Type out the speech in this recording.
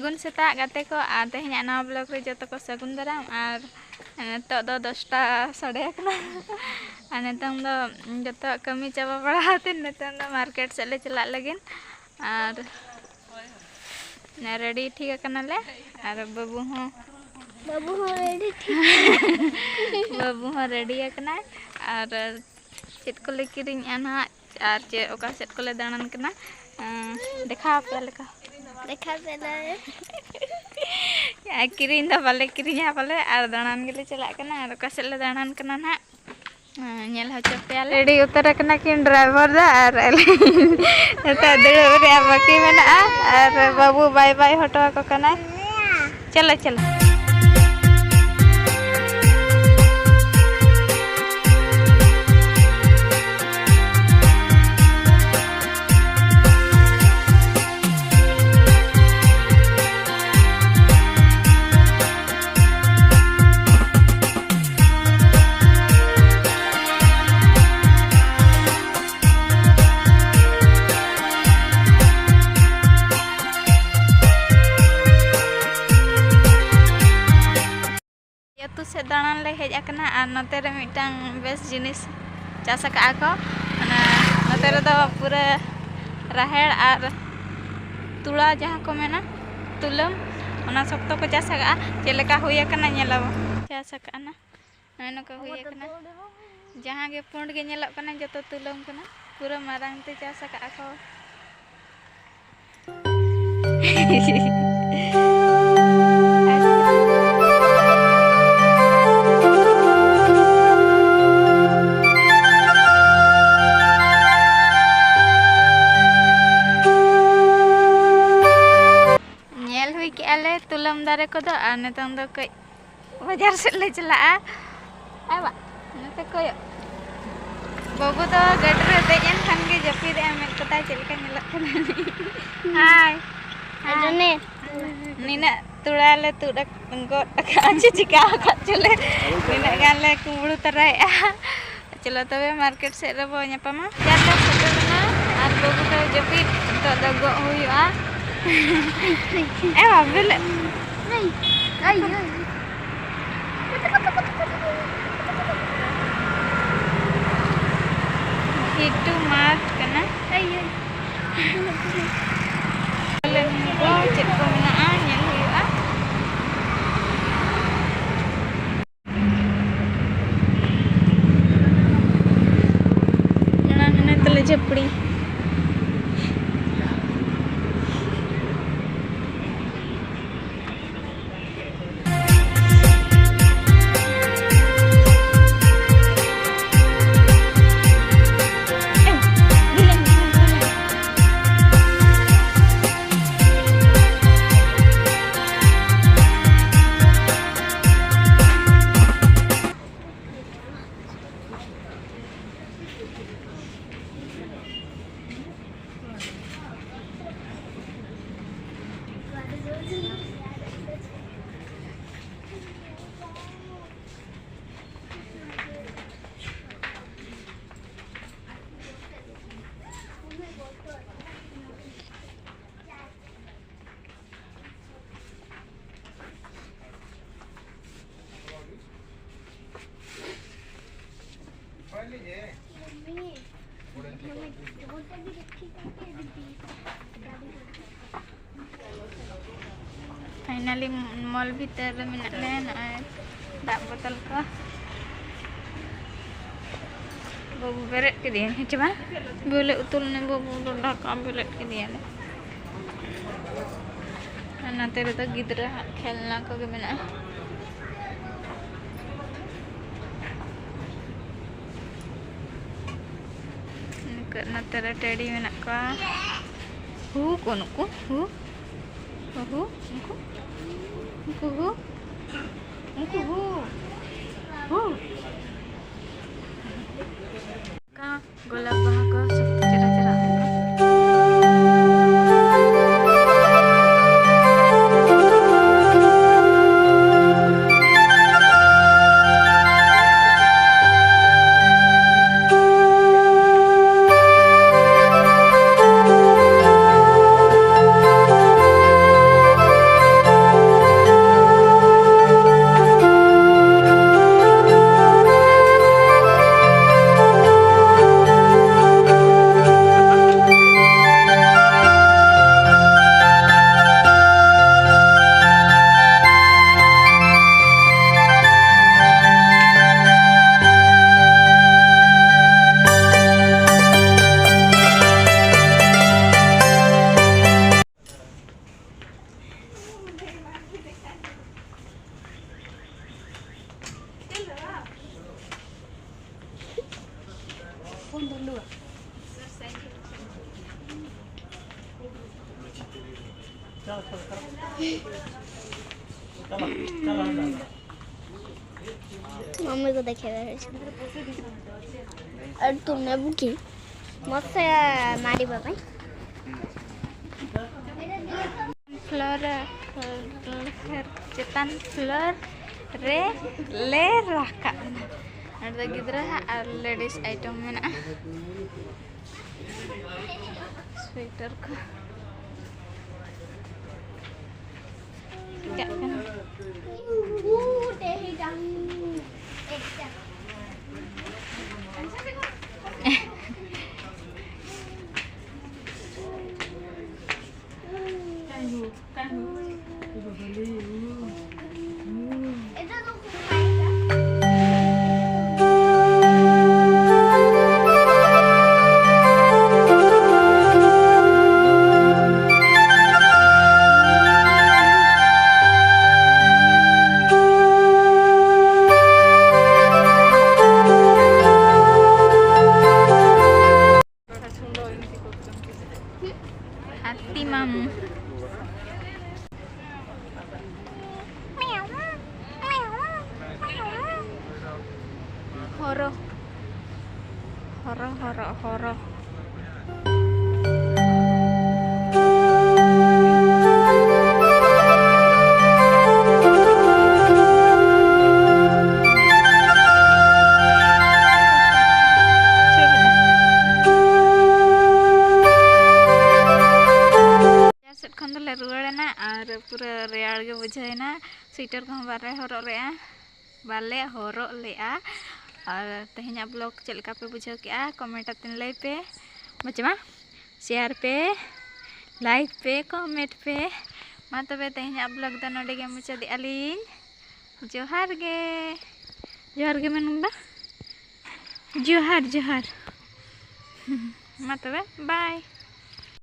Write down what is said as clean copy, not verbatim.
सगुन सेता गाते को तेहना नवा ब्लॉग रे जो को सगुन दाराम और नितो दो 10टा साढ़े और नितंग दो जो कमी चाबा बड़ा नितंग दो मार्केट से ले चला लगिन और रेडी ठीक कनाले और बाबू हो रेडी बाबू हो रेडी कना और चेत को ले किरिंग आना और चे ओका सेट को ले दाणन कना देखा पे लेका देखा पे ना किरिंग दा बाले किरिंग पाले और दाणन गेले चला कना और ओका सेट ले दाणन कना ना नेल हचो पे रेडी उतर कना किन ड्राइवर दा और ता दड़ो रे बाकी मेना और बाबू बाय बाय हटो को कना चलो चलो से दाणन ले हेज आकना और नते रे मिटांग बेस जिनिस चास का को नते रे दो पूरा राहेड़ और तुड़ा जहाँ को मेना तुलम ओना सख्तो को चास का चेलेका हुई आकना नेला चास का ना नैनो को हुई आकना जहाँ के पुंड के नेलक कना जतो तुलम कना पूरा मारांग ते चास का को तुलम दारे को दो और नितंग दो कई बाजार से ले चला आवा नते कोय बाबू तो गाड़ी रे देजन खान के जपी दे में कता चलका नेलक हाय आजने नीना तुड़ा ले तुड़ा गो आज चिका का चले नीना गाले कुंबड़ू तराय चलो तबे मार्केट से रे बो न्यापामा जाता सटरना और बाबू तो जपी तो दगो हुआ बेले itu mat kena cek ko menaan yang huya nana tele jepri finally mall भीतर मेना ले दाग बोतल को बाबू बेरेट के दिए है चबा बोले उतुल ने बाबू ढाका बेरेट के दिए ना तेरे तो गिदरा खेलना को के मेना ना तेरा टेडी मेना का हु कोन को हु हु उनको का गोलाप बाहा को सब चरा चरा मम्मी को देखे और तुमने बुकी मत से मारी बाबा फ्लोर चेतन फ्लोर रे ले रखा ada गिद्रा और लेडीज आइटम में ना स्वेटर का क्या kan hati mamu horo horo horo horo रुआड़ना और पूरा रेयाड़ के बुझाना स्वेटर को बारे हरक ले बाले हरक ले और तेहना ब्लॉग चलका पे बुझाव के कमेंट आते लय पे बचमा शेयर पे लाइक पे कमेंट पे मा तबे तेहना ब्लॉग दा नोडे गे मुचादी आलिन जोहार गे मेनुंदा जोहार जोहार मा तबे बाय।